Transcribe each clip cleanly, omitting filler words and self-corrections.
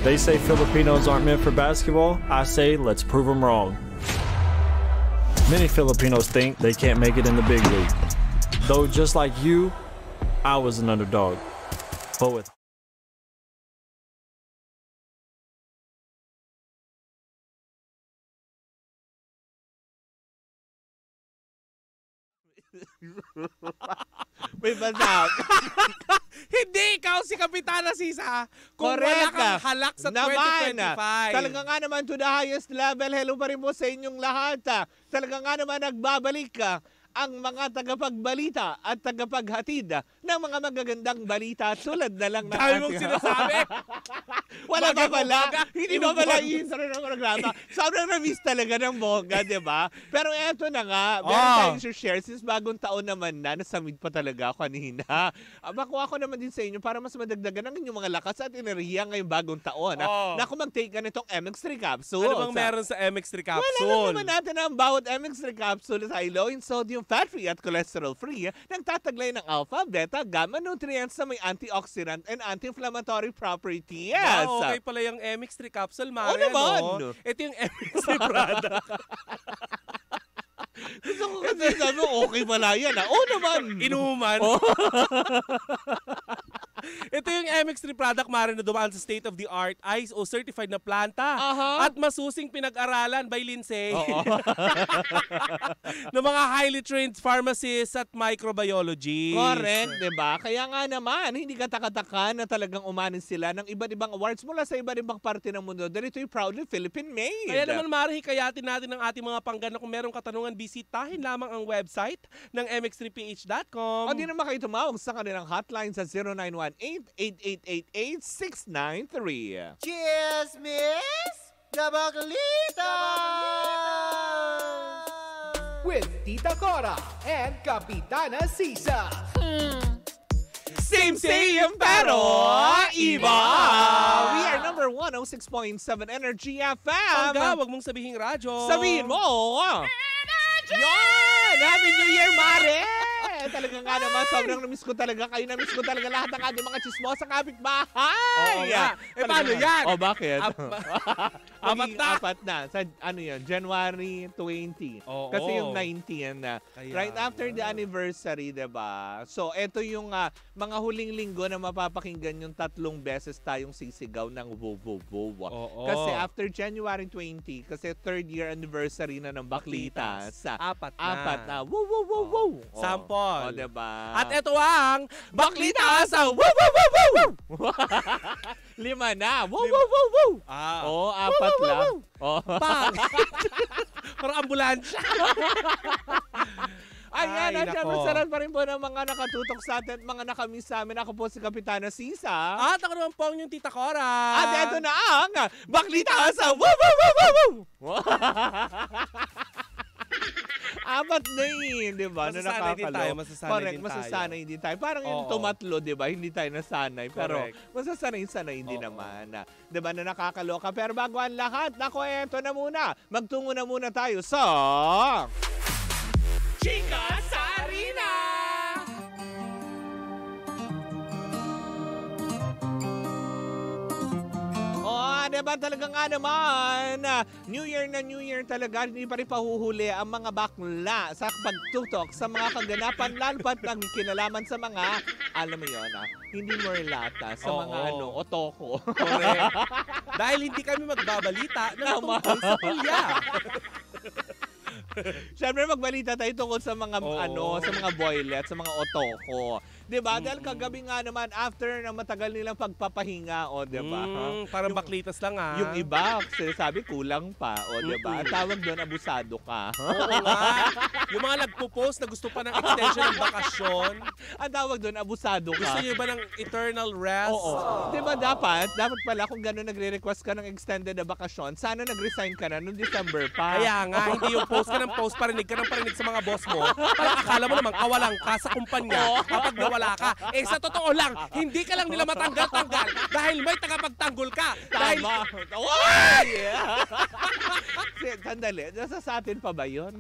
They say Filipinos aren't meant for basketball. I say let's prove them wrong. Many Filipinos think they can't make it in the big league. Though just like you, I was an underdog. But with May basa. Hindi ikaw si Kapitana Sisa kung wala Correct kang halak sa naman. 2025. Talaga nga naman to the highest level. Hello pa rin po sa inyong lahat. Talaga nga naman nagbabalik ang mga tagapagbalita at tagapaghatid ng mga magagandang balita tulad na lang na Dahil mong sinasabi. Wala ba pala? Baga, Hindi ba pala intro ng programa? Sobrang na-miss talaga ng bongga, di ba? Pero eto na nga, meron tayong share since bagong taon naman na, nasamid pa talaga ako kanina. Makuha ko naman din sa inyo para mas madagdagan ang inyong mga lakas at enerhiya ngayong bagong taon. Na kung mag-take ka nitong MX3 capsule. Ano bang meron sa MX3 capsule? Wala lang naman natin ang bawat MX3 capsule ay low in sodium, fat-free at cholesterol-free, nagtataglay ng alpha, beta, gamma nutrients na may antioxidant and anti-inflammatory properties. Wow, okay pala yung MX3 capsule, Mare. Oo naman. No? Ito yung MX3 product. Gusto ko kasi sabi, okay pala yan. Oo naman. Inuman. Ito yung MX3 product, Mare, na dumaan sa state-of-the-art ISO certified na planta at masusing pinag-aralan by Lindsay ng mga highly trained pharmacists at microbiologists. Correct, diba? Kaya nga naman, hindi katakataka na talagang umanin sila ng iba't ibang awards mula sa iba't ibang parte ng mundo. Dahil ito'y proudly Philippine-made. Kaya naman, Mare, hikayatin natin ang ating mga panggana. Kung merong katanungan, bisitahin lamang ang website ng mx3ph.com. O di naman kayo tumawag sa kanilang hotline sa 0918-8888-693. Cheers, Miss Dabaglita! With Tita Cora and Kapitana Sisa. Same pero iba! We are number 106.7 Energy FM. Pangga, wag mong sabihin radyo. Sabihin mo! Yan! Happy New Year, Mare! Talaga nga naman, sobrang namiss ko talaga kayo. Namiss ko talaga lahat ng ating mga chismosa kapitbahay. Oo nga. Paano yan? O, bakit? Apat na. Sa ano yan? January 20. Oo. Kasi yung 19 na. Kaya Right after the anniversary, diba? So, eto yung mga huling linggo na mapapakinggan yung 3 beses tayong sisigaw ng wow. Oo. Kasi after January 20, kasi 3rd year anniversary na ng Baklitas. Apat na. Wow. Sample. O, diba? At ito ang Baklitas sa wow. 5 na. Wow. Oh, 4 lang. Oh. Parang ambulansya. Ayan, Ay, at syempre nako. sarap pa rin po ng mga nakatutok sa atin at mga nakamiss sa amin. Ako po si Kapitana Sisa. At ako naman po ang yung Tita Cora. At eto na ang Baklitas sa wow. 4 na yun, di ba? Masasanay din tayo, Correct, masasanay din tayo. Parang yung tumatlo, di ba? Hindi tayo nasanay. Pero masasanay-sanay din naman. Di ba na nakakaloka? Pero bago ang lahat, nako, eto na muna. Magtungo na muna tayo sa... Chika sa Arena! Diba talaga nga naman, New Year na New Year talaga, hindi pa rin pahuhuli ang mga bakla sa pagtutok sa mga kaganapan, lalo pat ng kinalaman sa mga, alam mo yun, hindi morlata, sa mga otoko. Correct. Dahil hindi kami magbabalita ng tungkol sa pilya. Siyempre magbalita tayo tungkol sa mga sa mga boylet, sa mga otoko. 'Di ba? Dahil kagabi nga naman after ng matagal nilang pagpapahinga, 'di ba? Parang baklitas lang Yung iba, sinasabi kulang pa, 'di ba? Ang tawag doon, abusado ka. Oo nga. Yung mga nagpo-post na gusto pa ng extension ng bakasyon. Ang tawag doon, abusado ka. Gusto niyo ba ng eternal rest? Oo. 'Di ba dapat pala kung gano'n nagre-request ka ng extended na bakasyon, sana nag-resign ka na noong December pa. Kaya nga, hindi yung post ka ng post, parinig ka ng parinig sa mga boss mo. Parang akala mo namang kawalang ka sa kumpanya kapag nawala ka. Eh sa totoo lang, hindi ka lang nila matanggal-tanggal dahil may tagapagtanggol ka. Dahil... Tama. Sandali, nasa sa atin pa ba yun?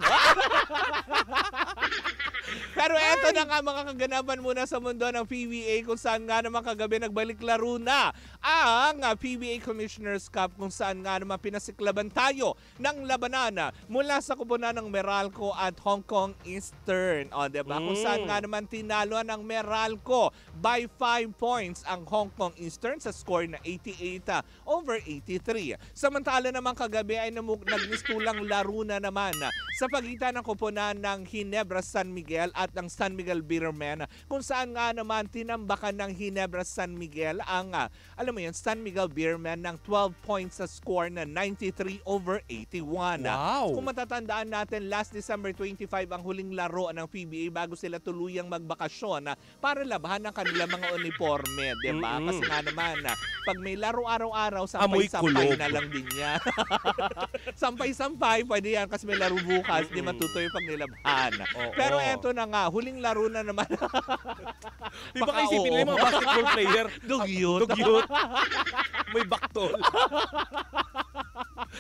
Pero eto na nga mga kaganapan muna sa mundo ng PBA kung saan nga naman kagabi nagbalik laro na ang PBA Commissioner's Cup kung saan nga naman pinasiklaban tayo ng labanan mula sa kupunan ng Meralco at Hong Kong Eastern. O, diba? Kung saan nga naman tinalo ng Meralco by 5 points ang Hong Kong Eastern sa score na 88/83. Samantala naman kagabi ay nagmistulang laro na naman sa pagitan ng kupunan ng Ginebra San Miguel at ng San Miguel Beermen kung saan nga naman tinambakan ng Ginebra San Miguel ang, alam mo yun, San Miguel Beermen ng 12 points sa score na 93/81. Wow! Kung matatandaan natin, last December 25 ang huling laro ng PBA bago sila tuluyang magbakasyon para labahan ng kanilang mga uniforme, diba? Kasi nga naman, pag may laro araw-araw, sampay-sampay na lang din yan. Sampay-sampay, pwede yan kasi may laro bukas, di matutoy pag nilabahan. Pero eto na nga, huling laro na naman. Di ba kayo isipin nila yung mga basketball player? Dugyot. Dugyot. May baktol.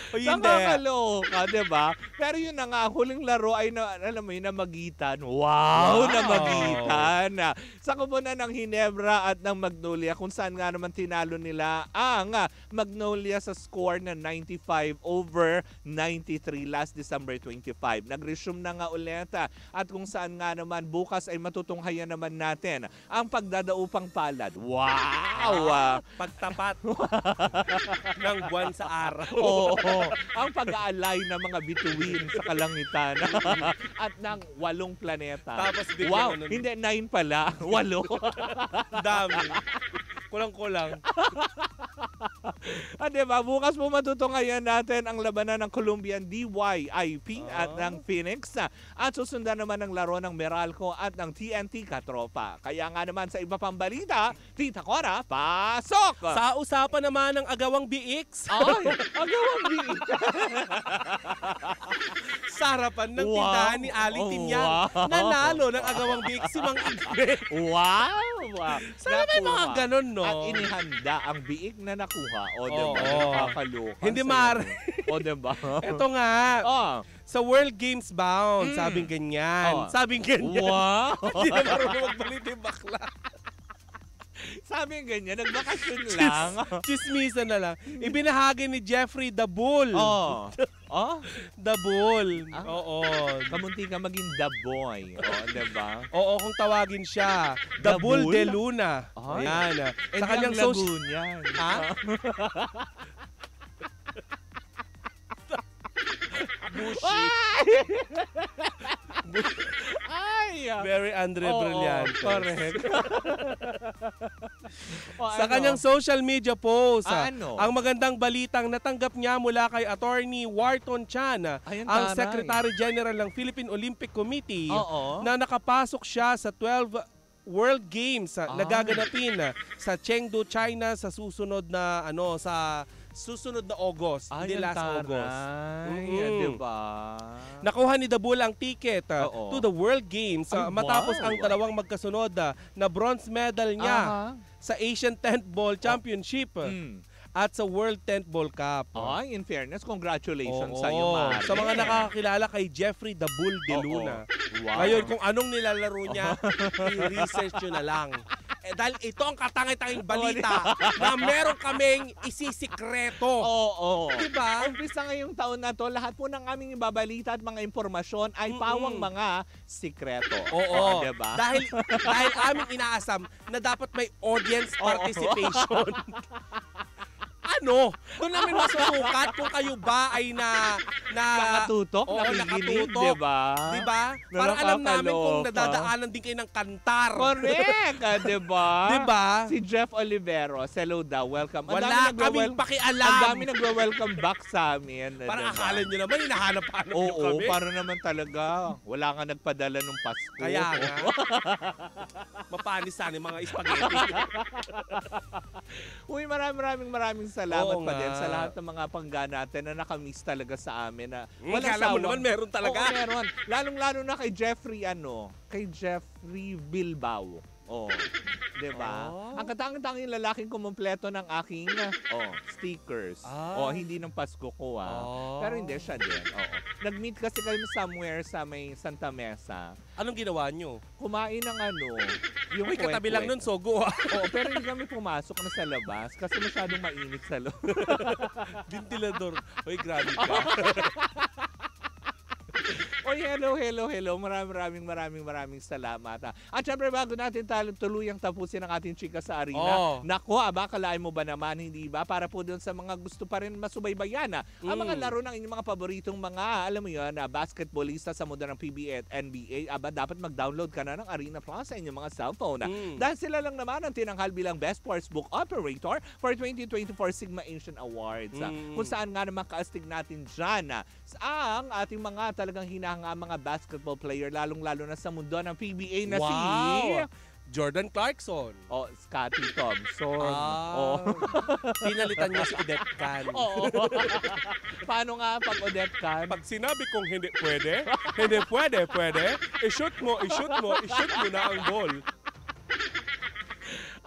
O hindi. Nakakaloka, diba? Pero yun na nga, huling laro ay, alam mo yun, namagitan. Wow! Namagitan. Sa kupunan ng Ginebra at ng Magnolia, kung saan nga naman tinalo nila ang Magnolia sa score na 95/93 last December 25. Nag-resume na nga ulit at kung saan nga naman bukas ay matutunghayan naman natin ang pagdadaupang palad. Wow! Pagtapat ng buwan sa araw. Oo. Ang pag-aalay ng mga bituin sa kalangitan at ng 8 planeta. Tapos biglang wow, ano, hindi 9 pala, 8. dami. Kulang-kulang. Diba? Bukas po matutunghayan natin ang labanan ng Colombian DYIP at ng Phoenix at susundan naman ang laro ng Meralco at ng TNT Katropa. Kaya nga naman sa iba pang balita, Tita Cora, pasok! Sa usapan naman ng agawang BX. Ay, agawang biik. Sa harapan ng tindahan ni Ali Tinian. Wow. Nanalo ng agawang BX si Mang Igbe. Wow! Sana may mga Nakuha. ganon, no? At inihanda ang biik na nakuha. O, diba? Oo. Nakakaloka. Hindi sa'yo. maaari. O, diba? Ito nga. Oh. Sa World Games bound, sabing ganyan. Oh. Sabing ganyan. Wow! Hindi na marunong magbalita yung bakla. Sabi ganyan, nagbakasyon lang. Chismisa na lang. Ibinahagi ni Jeffrey the Bull. Oh. Oh? The Bull. Ah? Oo. Kamunti ka maging the boy. O, diba? Oo, kung tawagin siya. The The Bull Bull? de Luna. Ay. Ayan. Eh, Sa kanyang social... lagoon yan. Ha? Ay! Very Andre Oo, Brilliant. correct. Sa kanyang social media post, Ano? ang magandang balitang natanggap niya mula kay Attorney Wharton Chan, Ay, ang ang taray. Secretary General ng Philippine Olympic Committee, Oo. na nakapasok siya sa 12 World Games na Ah. gaganapin sa Chengdu, China sa susunod na August, Ay, hindi ang last August. taray. Diba? Nakuha ni Dabul ang ticket Oo. to the World Games Ay, matapos wow. ang dalawang magkasunod na bronze medal niya Aha. sa Asian Tent Ball Championship Mm. at sa World Tent Ball Cup. Ay, in fairness, congratulations Oo. sa iyo, Mare. Sa mga nakakakilala kay Jeffrey the Bull de Oo. Luna. Wow. Ngayon, kung anong nilalaro niya, i-research nyo na lang. Dahil ito ang katangay-tanging balita na meron kaming isisikreto. Oo. Diba? Umpisa ngayong taon na to, lahat po ng aming ibabalita at mga impormasyon ay pawang mga sikreto. Oo. Diba? Dahil aming inaasam na dapat may audience participation. Ano? Doon namin masusukat kung kayo ba ay Nakatutok, Oo, nakikinig, nakatutok. diba? Diba? Para alam namin kung Nakakaloka. nadadaanan din kayo ng kantar. Correct, diba? Diba? Si Jeff Oliveros, hello daw, welcome. Ang Wala dami kaming nagwe-wel- pakialam. Ang dami nagwe-welcome back sa amin. Para diba? akala nyo naman, hinahanap-hanap nyo Oo, kami. para naman talaga. Wala nga nagpadala nung Pasko. Kaya nga. Mapanis sana yung mga spaghetti. Uy, maraming salamat Oo pa nga. din sa lahat ng mga pangga natin na nakamiss talaga sa amin. Na Kala mo naman meron talaga. Oo, meron. Lalong-lalo na kay Jeffrey Bilbao. Oh. Diba? Oh. Ang katanging-tanging lalaking kumumpleto ng aking stickers. Hindi ng Pasko ko Pero hindi siya din. Nag-meet kasi kami somewhere sa may Santa Mesa. Anong ginawa nyo? Kumain ng yung Uy, katabi lang nun, sogo pero hindi kami pumasok na sa labas kasi masyadong mainit sa loob. Ventilador. Uy, grabe ka. Oy, hello. Maraming salamat. At syempre, bago natin tuluyang tapusin ang ating chika sa arena, nako, kalain mo ba naman, hindi ba? Para po doon sa mga gusto pa rin masubaybayan ang mga laro ng inyong mga paboritong mga, alam mo yun, basketballista sa mundo ng PBA at NBA, dapat mag-download ka na ng Arena Plus sa inyong mga cellphone. Dahil sila lang naman ang tinanghal bilang Best Sportsbook Operator for 2024 Sigma Asian Awards. Kung saan nga naman kaastig natin dyan ang ating mga talagang hinahanga mga basketball player, lalong-lalo na sa mundo ng PBA na si Jordan Clarkson. Scottie Thompson. Pinalitan niya si Odette Can. Paano nga pag Odette Can? Pag sinabi kong hindi pwede, i-shoot mo na ang ball.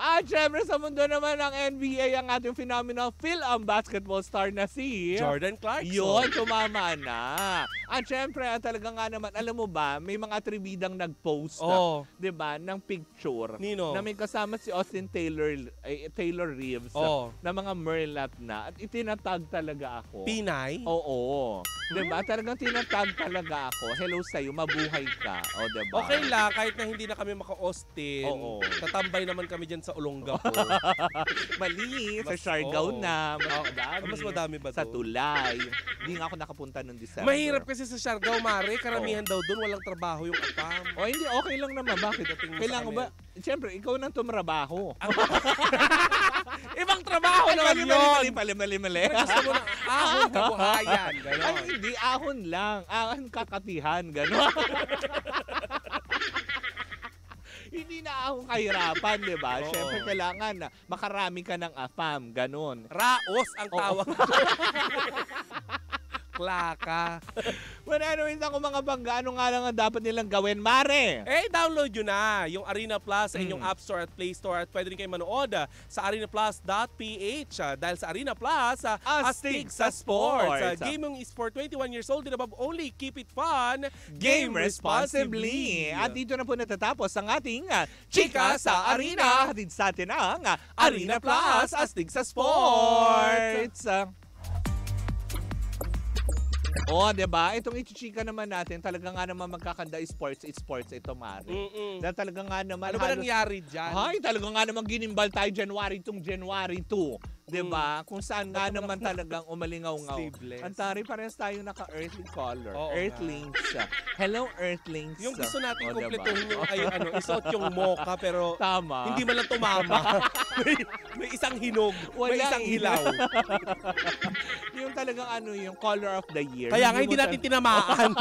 At syempre sa mundo naman ng NBA, ang ating phenomenal film basketball star na si Jordan Clarkson. Yun, tumama na. At syempre, talaga nga naman, alam mo ba, may mga tribidang nag-post, diba, ng picture. Nino? Na may kasama si Austin Taylor Reeves na mga merlat na. At itinatag talaga ako. Pinay? Oo. Diba? Talagang tinatag talaga ako. Hello sa'yo, mabuhay ka. Diba? Okay lang, kahit na hindi na kami maka-Austin. Tatambay naman kami dyan sa Olongapo. Mali, sa Siargao na. Mas madami ba sa doon? Tulay. Hindi nga ako nakapunta noong December. Mahirap kasi sa Siargao, Mare. Karamihan daw doon, walang trabaho yung apam. Hindi, okay lang naman. Bakit? Kailangan ba? Siyempre, ikaw nang tumrabaho. Ibang trabaho naman yun. Mali. Gusto mo na ahon, kabuhayan. Ganon. Hindi, ahon lang. Ahon kakatihan. Ganon. Hindi na akong kahirapan, di ba? Siyempre, kailangan na makarami ka ng afam. Ganon. Raos ang tawag. Klaka. Well, anyways, ako mga bangga, ano nga lang ang dapat nilang gawin, Mare? Download nyo na yung Arena Plus sa inyong App Store at Play Store at pwede rin kayo manood sa arenaplus.ph dahil sa Arena Plus, astig sa sports. Gaming is for 21 years old and above only. Keep it fun. Game responsibly. At dito na po natatapos ang ating Chika sa Arena. Hatid sa atin ang Arena Plus, astig sa sports. Diba? Itong ichichika naman natin, talaga nga naman magkakanda sports ito, Mari. Dahil talaga nga naman... Ano ba nangyari dyan? Talaga nga naman ginimbal tayo January 2. Diba? Kung saan nga naman talagang umalingaw-ngaw. Ang tari, parehas tayo naka-earthly color. Earthlings. Hello, Earthlings. Yung gusto natin kumpletuhin yung isuot yung mocha pero tama. Hindi man lang tumama. may isang hinog, may isang hilaw. Yung talagang yung color of the year. Kaya nga hindi natin tinamaan.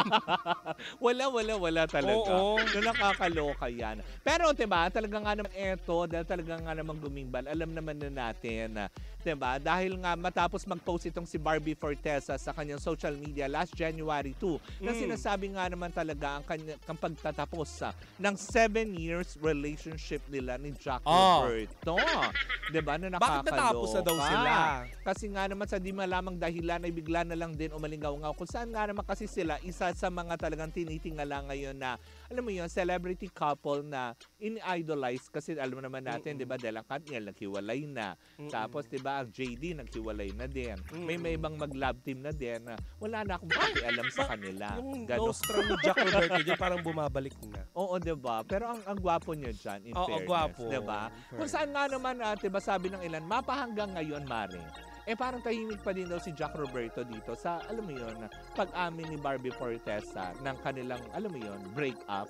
Wala talaga. So, nakakaloka yan. Pero diba, talaga nga naman dahil talaga nga naman gumimbal, alam naman na natin diba? Dahil nga matapos mag-post itong si Barbie Fortesa sa kanyang social media last January 2 na sinasabi nga naman talaga ang kanyang pagtatapos ng 7 years relationship nila ni Jack Roberto. Diba? Na nakakaloka. Bakit natapos na daw sila? Kasi nga naman sa di malamang dahilan ay bigla na lang din umalingaw-ngaw. Kung saan nga naman kasi sila isa sa mga talagang tinitingala ngayon na alam mo yun, celebrity couple na in-idolize kasi alam mo naman natin, di ba, dahil ang Katniel naghiwalay na. Tapos, di ba, ang JD naghiwalay na din. May ibang mag-love team na din na wala na akong alam sa kanila. Yung nostrum ni Jack Roberto dyan parang bumabalik na. Oo, di ba? Pero ang gwapo niya dyan, in fairness. Gwapo. Di ba? Kung saan nga naman, di ba, sabi ng ilan, mapahanggang ngayon, Mare. Parang tahimik pa din daw si Jack Roberto dito sa, alam mo yun, pag-amin ni Barbie Fortesa ng kanilang, alam mo yun, break-up.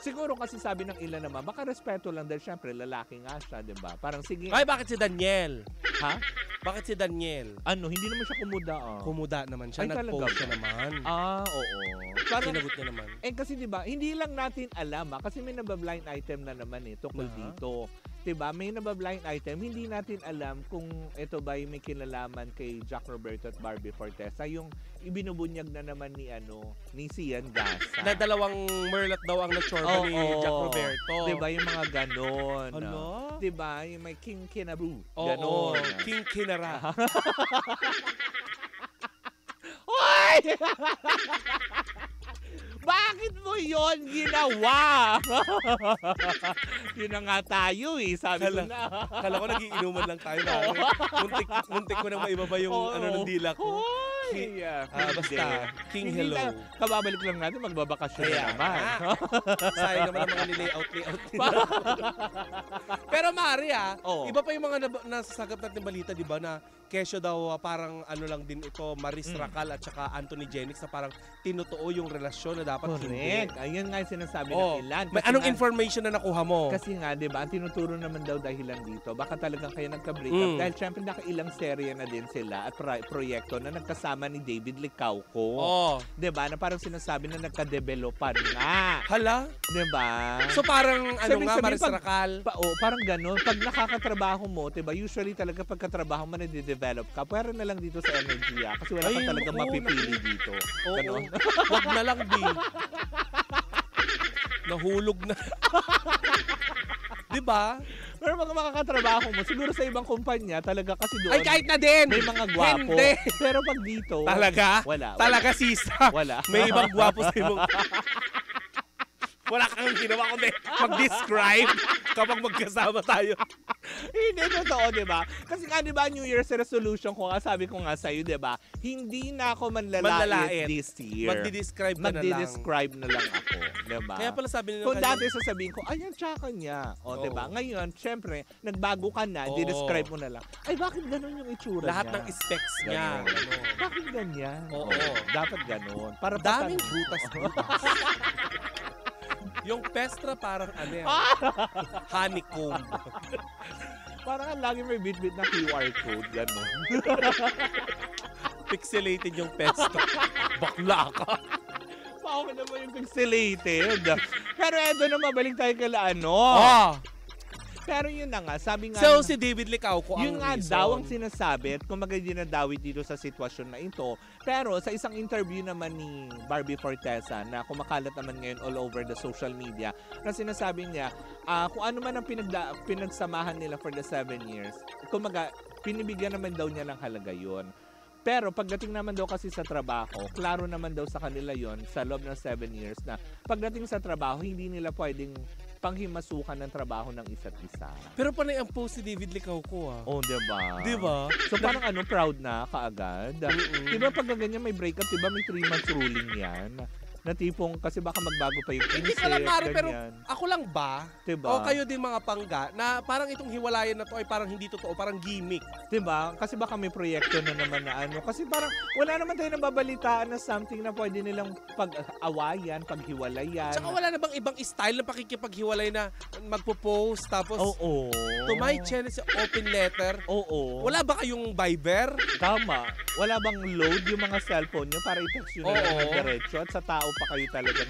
Siguro kasi sabi ng ilan naman, baka respeto lang dahil syempre lalaki nga siya, di ba? Parang sige. Ay, bakit si Daniel? Ha? Bakit si Daniel? Hindi naman siya kumuda. Kumuda naman siya. Nag-post siya naman. Oo. Parang, sinagot niya naman. Kasi di ba, hindi lang natin alam kasi may nabablind item na naman tungkol dito. diba, may nabablind item, hindi natin alam kung ito ba may kinalaman kay Jack Roberto at Barbie Fortesa, yung ibinubunyag na naman ni Sian Gasa. Na dalawang merlot daw ang na-chorba ni Jack Roberto. Diba, yung mga ganon. Ano? Diba, yung may King Kinabu. Oo, Ganon. King Kinara. Hoy! Bakit mo yon ginawa? Yun na nga tayo sabi ko na. Kala ko nagiinuman lang tayo na. Muntik ko na maibaba yung ng dila ko. Basta, King Hello. Kababalik lang natin, magbabakasyon na naman. Sayang naman ang mga layout nila. Pero Mari iba pa yung mga nasasagap natin balita, di ba, na kesyo daw parang lang din ito, Maris Racal at saka Anthony Jennings na parang tinutuo yung relasyon na dapat hindi. Ayun nga yung sinasabi ng ilan. May anong information na nakuha mo? Kasi nga, di ba, ang tinuturo naman daw dahilan dito, baka talagang kayo nagka-break up dahil syempre nakailang serye na din sila at proyekto na nagkasama ni David Licauco. Di ba, na parang sinasabi na nagka-developan nga. Hala? Di ba? So parang Maris Racal? Parang ganun. Pag nakakatrabaho mo, di ba, usually talaga pagkatrabaho mo nade-develop ka, pwera na lang dito sa Energia kasi wala ka talaga mapipili dito. Oo. Wag na lang, B. Nahulog na. Di ba? Pero mga makakatrabaho mo, siguro sa ibang kumpanya, talaga kasi doon. Ay, kahit na din! May mga gwapo. Hindi. Pero pag dito, talaga? Wala. Talaga, sisa. Wala. May ibang gwapo sa ibang... Wala kang ginawa kundi mag-describe kapag magkasama tayo. Hindi, totoo, di ba? Kasi nga, di ba, New Year's resolution ko nga, sabi ko nga sa'yo, di ba? Hindi na ako manlalait this year. Magdi-describe ka na lang. Magdi-describe na lang ako, di ba? Kaya pala sabi nila kung dati sasabihin ko, ayan, tsaka niya. O, di ba? Ngayon, syempre, nagbago ka na, di-describe mo na lang. Ay, bakit ganun yung itsura lahat niya? ng specs niya. Bakit ganyan? Oo. Dapat ganun. Para daming butas. Yung pestra parang honeycomb. Parang lagi may bit-bit na QR code. Gano'n. Pixelated yung pestra. Bakla ka. Bakit naman yung pixelated? Pero eto na, mabalik tayo kala Pero yun na nga, sabi nga... So, si David Licauco ang yun nga daw ang sinasabi at kumaga dinadawi dito sa sitwasyon na ito. Pero sa isang interview naman ni Barbie Fortesa na kumakalat naman ngayon all over the social media, na sinasabi niya, kung ano man ang pinagsamahan nila for the 7 years, kumaga, pinibigyan naman daw niya ng halaga yun. Pero pagdating naman daw kasi sa trabaho, klaro naman daw sa kanila yon sa loob ng 7 years na pagdating sa trabaho, hindi nila pwedeng panghimasukan ng trabaho ng isa't isa. Pero panay ang post si David Licauco diba? Diba? So parang proud na kaagad. Diba pag ganyan may breakup, diba may 3 months ruling yan? Na tipong kasi baka magbago pa yung hindi isip, ko lang, Mari, pero ganyan. ako lang ba? Diba? O kayo din mga pangga na parang itong hiwalayan na to ay parang hindi totoo, parang gimmick. Diba? Kasi baka may proyekto na naman na kasi parang wala naman tayo nababalitaan na something na pwede nilang pag-awayan, paghiwalayan. Tsaka wala na bang ibang style na pakikipaghiwalay na magpo-post tapos to my channel sa open letter? Wala ba kayong Viber? Tama. Wala bang load yung mga cellphone nyo para i-text nyo na lang diretso at sa tao pa kayo talaga.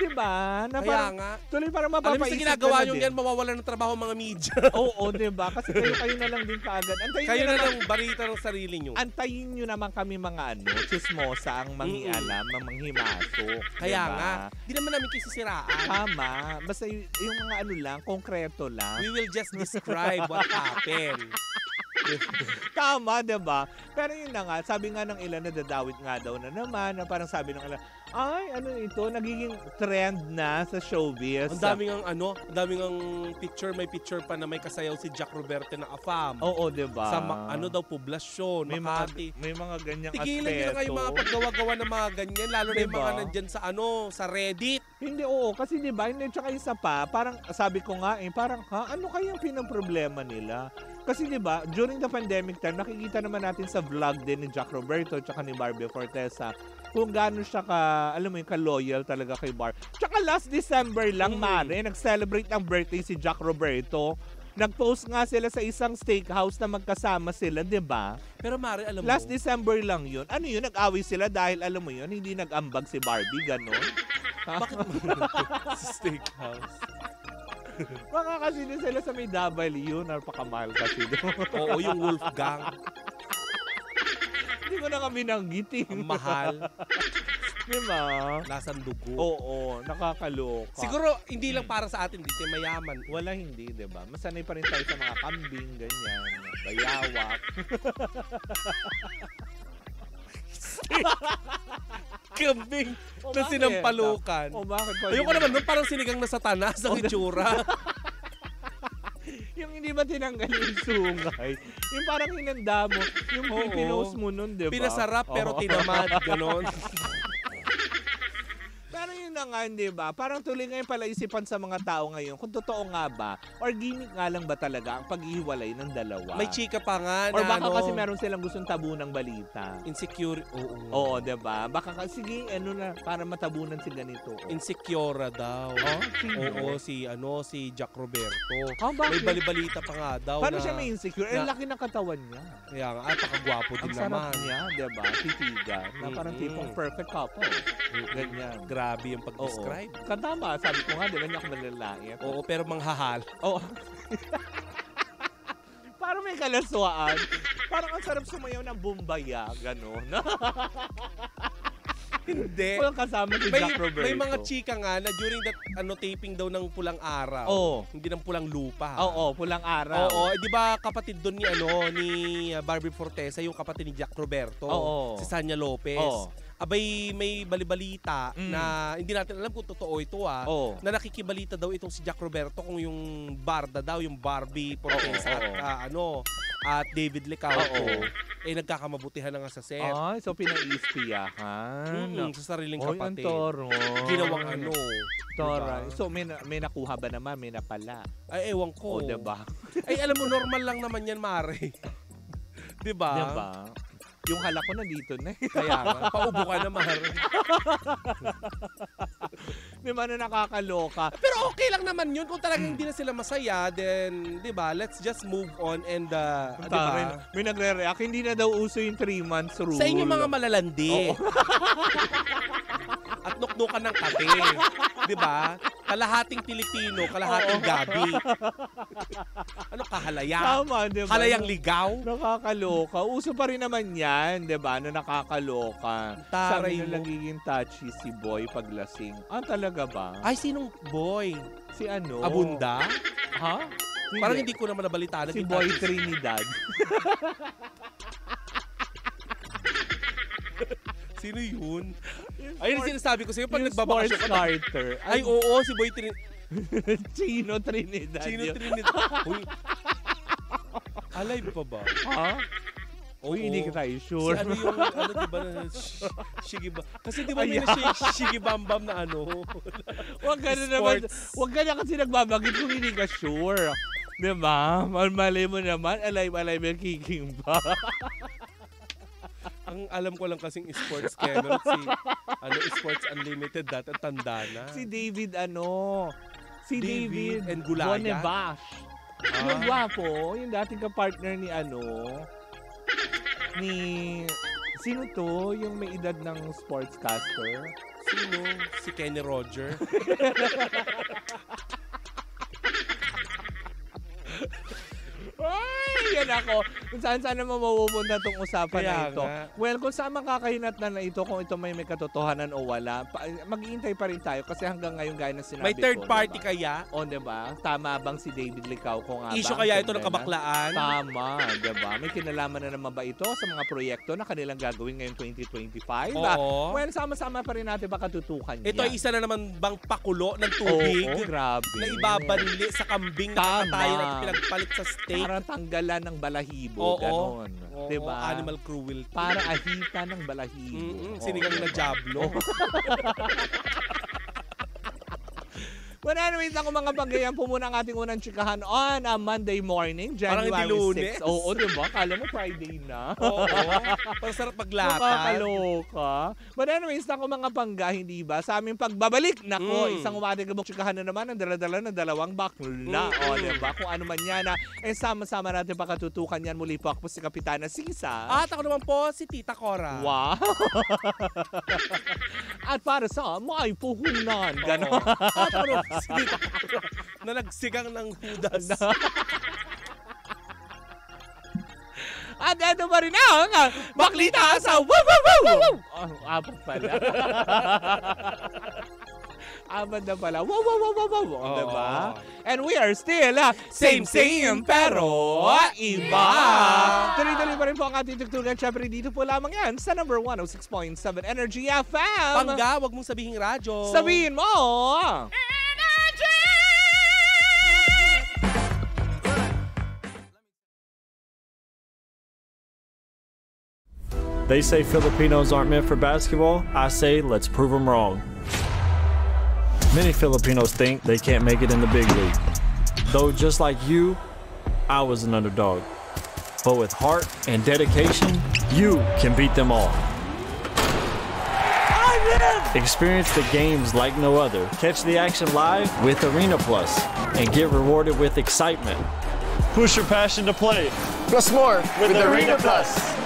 Diba? Na kaya parang, nga. Tuloy parang mapapaisip alam mo sa ginagawa nyo yan, mawawalan ng trabaho mga media. Diba? Kasi kayo na lang din kaagad. Antayin kayo na lang lang balita ng sarili nyo. Antayin nyo naman kami mga chismosa, ang manghialam, ang manghimaso. Kaya diba? nga. Di naman namin kisisiraan. Tama. Basta yung mga lang, konkreto lang. We will just describe what happened. Tama, diba? Pero yun na nga, sabi nga ng ilan, nadadawit nga daw na naman, na parang sabi ng ilan, ay, ano ito, nagiging trend na sa showbiz. Ang daming ang picture, may picture pa na may kasayaw si Jack Roberto na AFAM. Diba? Sa poblasyon, Makati. May mga ganyang tigilan nyo na nga yung mga paggawa-gawa ng mga ganyan, lalo na yung mga nandyan sa sa Reddit. Hindi, kasi diba, hindi, tsaka isa pa, parang sabi ko nga parang, ano kayang pinang-problema nila? Kasi diba, during the pandemic time, nakikita naman natin sa vlog din ni Jack Roberto tsaka ni Barbie Fortesa kung gaano siya ka-loyal talaga kay Bar. Tsaka last December lang, Mare, nag-celebrate ng birthday si Jack Roberto. Nag-post nga sila sa isang steakhouse na magkasama sila, di ba? Pero Mare, alam mo, last December lang yun. Ano yun? Nag-away sila dahil, alam mo yun, hindi nag-ambag si Barbie, gano'n? Bakit sa steakhouse? Baka kasi din sila sa may W, napakamahal kasi doon. Oo, yung Wolfgang. Hindi ko na kami nanggit Ang mahal. Diba? Lasang dugo. Oo, nakakaloka. Siguro, hindi lang para sa atin, dito mayaman. Wala hindi, diba? Masanay pa rin tayo sa mga kambing, ganyan, bayawak. Kambing O, na bakit? sinampalukan. O bakit pa? Ayoko naman nun, parang sinigang na satanas ang itsura. Yung hindi ba tinanggal yung sungay? Yung parang hinanda mo, yung Oo. pinost mo nun, diba? Pinasarap pero Oo. tinamad, ganon. Pero yun na nga, di ba? Parang tuloy ngayon pala isipan sa mga tao ngayon kung totoo nga ba or gimmick nga lang ba talaga ang paghihiwalay ng dalawa. May chika pa nga or na baka ano, kasi meron silang gustong tabunan balita. insecure. Oo. Oo, di ba? Baka kasi, sige, ano na, para matabunan si ganito. Insecure daw. Oh, sino? Oo, si Jack Roberto. Ah, May bakit? balibalita pa nga daw Paano na, siya may insecure? Eh, na- laki ng katawan niya. kaya nga, pakagwapo din Ang sarap naman. niya, di ba? Titigan. Na parang Mm-mm. tipong perfect couple. Ganyan. Grabe yung pag-describe. Katama, sabi ko nga, di ba niya ako malalait? Oo, pero manghahal. Oo. Parang may kalaswaan. Parang ang sarap sumayaw ng bumbaya, gano'n. Hindi. Walang kasama si Jack Roberto. May mga chika nga na during that taping daw ng Pulang Araw. Oo. Hindi ng Pulang Lupa. Oo, pulang araw. Oo, di ba kapatid doon ni Barbie Fortesa, yung kapatid ni Jack Roberto, Oo. si Sanya Lopez. Oo. Abay may balibalita na hindi natin alam kung totoo ito Oo. na nakikibalita daw itong si Jack Roberto kung yung Barda daw, yung Barbie Fortesa Oo. at David Licauco, Oo. nagkakamabutihan na nga sa set. Ay, so pinaiispiyahan. Sa sariling Oy, ang kapatid. toro. Ginawang Tora. diba? So, may nakuha ba naman? May napala. Ay, ewan ko. O, diba? Ay, alam mo, normal lang naman yan, Mare. Diba? Diba? Yung halak ko nandito na. Kaya nga, paubo ka na, Mare. Di ba na nakakaloka? Pero okay lang naman yun. Kung talagang hindi na sila masaya, then, di ba, let's just move on and, di ba? May nagre-react. Hindi na daw uso yung 3 months rule. Sa inyo mga malalandi. Oo. At nuknukan ng kate. Di ba? Kalahating Pilipino, kalahating Gabi. Ano kahalaya? Tama, di ba? Halayang ligaw? Nakakaloka. Uso pa rin naman yan, di ba? Na nakakaloka. Taray Sabi na mo. nagiging touchy si boy pag lasing. Ah, talaga ba? Ay, sinong boy? Si ano? Abunda? Ha? Parang hindi ko naman nabalitaan. Si Boy Trinidad. Sino yun? Ayun ang sinasabi ko sa'yo pag nagbabakasyon Sports ka. starter. Ay, oo, si Boy Chino Trinidad. Chino yun. Trinidad. Uy. Alive pa ba? Ha? Uy, hindi Oo. ka tayo Si sure. ano yung, diba na, Shigiba. Kasi di ba may Ayan. Shigibambam na ano? Huwag ka na naman. Sports. Huwag ka na kasi nagbabagit kung hindi ka sure. Diba? Mali mo naman. Alive yung kiking ba? Ang alam ko lang kasing sports canon, si Sports Unlimited dati, ang tanda na. Si David Si David David and Gulaya? Bonevash. Yung gwapo, yung dating ka-partner ni sino to? Yung may edad ng sportscaster? Sino? Si Kenny Roger. Ay, yan ako. Kung saan naman mapupunta itong usapan Kaya na ito. nga. Well, kung saan makakahinat na ito, kung ito may katotohanan o wala, mag-iintay pa rin tayo kasi hanggang ngayon gaya na sinabi May third ko, party diba? kaya? O, diba? Tama bang si David Licauco nga ba? Issue ang kaya ito ng ganda na? kabaklaan? Tama, diba? May kinalaman na naman ba ito sa mga proyekto na kanilang gagawin ngayong 2025? Oo. Well, sama-sama pa rin natin baka tutukan Ito ay yan. isa na naman bang pakulo ng tubig Oo, grabe. na ibabanli sa kambing Tama. na katayan at pinagpalit sa steak? Para tanggalan ng balahibo, Oo. ganon. Oo, Diba? Animal cruelty. Para ahita ng balahibo. Sinigang na jablo. Well, anyways, ako mga bagayan po muna ang ating unang chikahan on a Monday morning, Parang January hindi Lunes. 6. Oo, diba? Kala mo Friday na. Oo. Parang sarap maglatag. Nakakaloka. But anyways, ako mga pangga, hindi ba? Sa aming pagbabalik, nako, isang umatigabok chikahan na naman ang dala-dala ng dalawang bakla. O, diba? Kung ano man yan na, sama-sama natin pakatutukan yan. Muli po ako po si Kapitana Sisa. At ako naman po, si Tita Cora. Wow! At para sa may puhunan. Ganon. At ako naman, si Tita Cora. na nagsigang ng Judas. At eto pa rin ang Baklita sa Woo Woo Woo! Apat pala. Apat na pala. Woo Woo Woo Woo Woo! Diba? And we are still same pero iba. Tuloy-tuloy pa rin po ang ating tugtugan. Siyempre dito po lamang yan sa number 106.7 Energy FM. Pangga, wag mong sabihin radyo. Sabihin mo! They say Filipinos aren't meant for basketball. I say let's prove them wrong. Many Filipinos think they can't make it in the big league. Though just like you, I was an underdog. But with heart and dedication, you can beat them all. Experience the games like no other. Catch the action live with Arena Plus and get rewarded with excitement. Push your passion to play. Plus more With Arena Plus.